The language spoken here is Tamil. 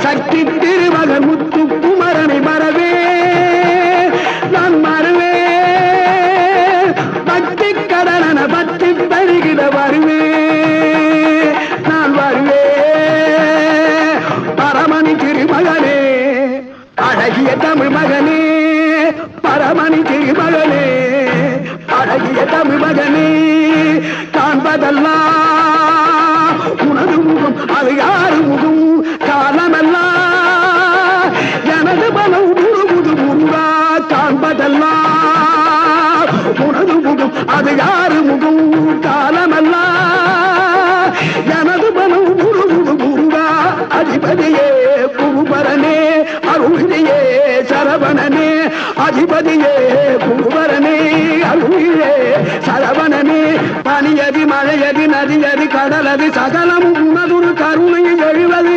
சக்தி திருமகன் முத்து குமரனை மறவே நான் மறவே பக்தி கடன பக்தி பருகிட வருவே நான் வருவே பரமணி திருமகனே அழகிய தமிழ் மகனே பரமணி திருமகனே அழகிய தமிழ் மகனே காண்பதெல்லாம் உனது முகம் அது யாரு முகம் காலமெல்லாம் எனது மனம் முழுமுது முருகா காண்பதெல்லாம் உனது முகம் அது யாரு முகம் காலமெல்லாம் எனது மனம் முழுமுது முருகா அதிபதியே குருபரனே அருளியே சரவணனே அதிபதியே குருபரனே அருளியே சரவணனே பனியதி மழையதி நதியதி கடலது சகலமும் உனதுரு கருணையை எழுவது